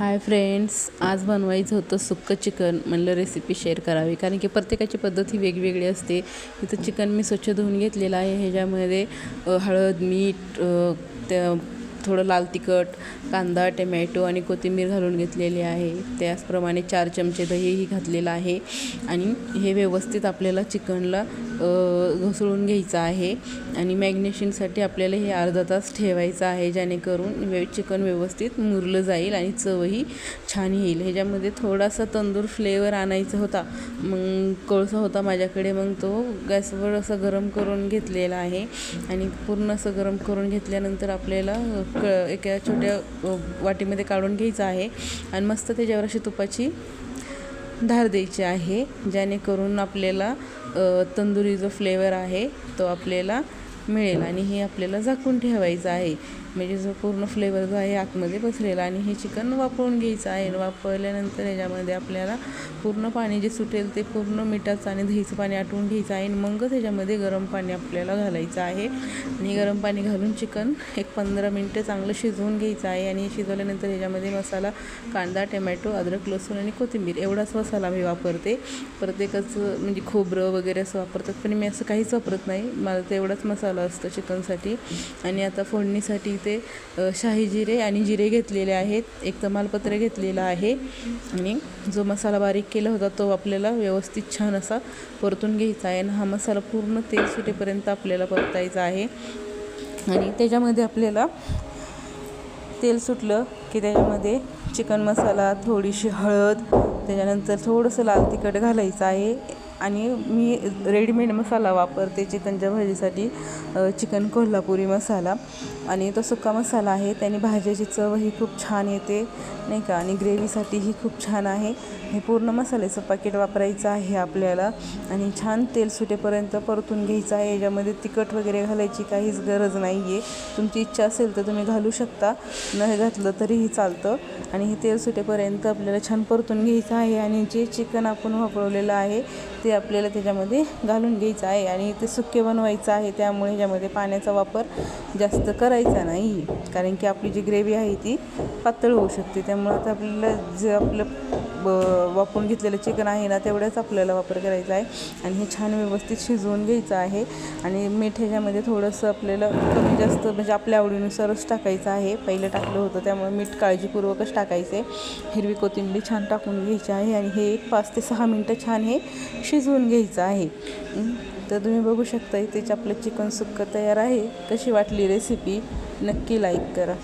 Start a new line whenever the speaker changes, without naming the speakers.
Hi friends, आज बनवायचं होतं सुक्कं चिकन. म्हणलं रेसिपी शेअर करावी, कारण की प्रत्येकाची पद्धत ही वेगवेगळी असते. इथं चिकन मी स्वच्छ धुवून घेतलेलं आहे. ह्याच्यामध्ये हळद, मीठ, त्या थोडं लाल तिखट, कांदा, टमॅटो आणि कोथिंबीर घालून घेतलेली आहे. त्याचप्रमाणे 4 चमचे दहीही घातलेलं आहे. आणि हे व्यवस्थित आपल्याला चिकनला घुसळून घ्यायचं आहे. आणि मॅग्नेशनसाठी आपल्याला हे अर्धा तास ठेवायचं आहे, जेणेकरून चिकन व्यवस्थित मुरलं जाईल आणि चवही छान येईल. ह्याच्यामध्ये थोडासा तंदूर फ्लेवर आणायचा होता. मग कोळसा होता माझ्याकडे, मग तो गॅसवर असं गरम करून घेतलेला आहे. आणि पूर्ण असं गरम करून घेतल्यानंतर आपल्याला एका छोट्या वाटीमध्ये काढून घ्यायचं आहे. आणि मस्त त्याच्यावर अशी तुपाची धार द्यायची आहे, जेणेकरून आपल्याला तंदुरी जो फ्लेवर आहे तो आपल्याला मिळेल. आणि हे आपल्याला झाकून ठेवायचं आहे, म्हणजे जो पूर्ण फ्लेवर जो आहे आतमध्ये बसलेला. आणि हे चिकन वापरून घ्यायचं आहे. वापरल्यानंतर ह्याच्यामध्ये आपल्याला पूर्ण पाणी जे सुटेल ते पूर्ण मिठाचं आणि दहीचं पाणी आटवून घ्यायचं आहे. मग त्याच्यामध्ये गरम पाणी आपल्याला घालायचं आहे. आणि गरम पाणी घालून चिकन एक 15 मिनटं चांगलं शिजवून घ्यायचं आहे. आणि शिजवल्यानंतर ह्याच्यामध्ये मसाला, कांदा, टमॅटो, अद्रक, लसूण आणि कोथिंबीर एवढाच मसाला मी वापरते. प्रत्येकाचं म्हणजे खोबरं वगैरे असं वापरतात, पण मी असं काहीच वापरत नाही. मला तर एवढाच मसाला असतो चिकनसाठी. आणि आता फोडणीसाठी ते शाही जिरे आणि जिरे घेतलेले आहेत. एक तमालपत्र घेतलेलं आहे. आणि जो मसाला बारीक केला होता तो आपल्याला व्यवस्थित छान असा परतून घ्यायचा आहे. आणि हा मसाला पूर्ण तेल सुटेपर्यंत आपल्याला परतायचा आहे. आणि त्याच्यामध्ये आपल्याला तेल सुटलं की त्याच्यामध्ये चिकन मसाला, थोडीशी हळद, त्याच्यानंतर थोडंसं लाल तिखट घालायचं आहे. आणि मी रेडीमेड मसाला वापरते चिकनच्या भाजीसाठी, चिकन कोल्हापुरी मसाला. आणि तो सुका मसाला आहे, त्याने भाज्याची चवही खूप छान येते, नाही का. आणि ग्रेव्हीसाठीही खूप छान आहे. हे पूर्ण मसाल्याचं पाकीट वापरायचं आहे आपल्याला. आणि छान तेल सुटेपर्यंत परतून घ्यायचं आहे. याच्यामध्ये तिखट वगैरे घालायची काहीच गरज नाही आहे. तुमची इच्छा असेल तर तुम्ही घालू शकता, न घातलं तरीही चालतं. आणि हे तेल सुटेपर्यंत आपल्याला छान परतून घ्यायचं आहे. आणि जे चिकन आपण वापरलेलं आहे ते आपल्याला त्याच्यामध्ये घालून घ्यायचं आहे. आणि ते सुके बनवायचं आहे, त्यामुळे ह्याच्यामध्ये पाण्याचा वापर जास्त करायचा नाही, कारण की आपली जी ग्रेव्ही आहे ती पातळ होऊ शकते. त्यामुळे आता आपल्याला जे आपलं वापरून घेतलेलं चिकन आहे ना, तेवढ्याच आपल्याला वापर करायचा आहे. आणि हे छान व्यवस्थित शिजवून घ्यायचं आहे. आणि मीठ ह्याच्यामध्ये थोडंसं आपल्याला कमी जास्त म्हणजे आपल्या आवडीनुसारच टाकायचं आहे. पहिलं टाकलं होतं त्यामुळे मीठ काळजीपूर्वकच टाकायचं आहे. हिरवी कोथिंबीर छान टाकून घ्यायची आहे. आणि हे 5 ते 6 मिनटं छान हे शिजवून घ्यायचं आहे. तर तुम्ही बघू शकता इथेच आपलं चिकन सुक्कं तयार आहे. कशी वाटली रेसिपी नक्की लाईक करा.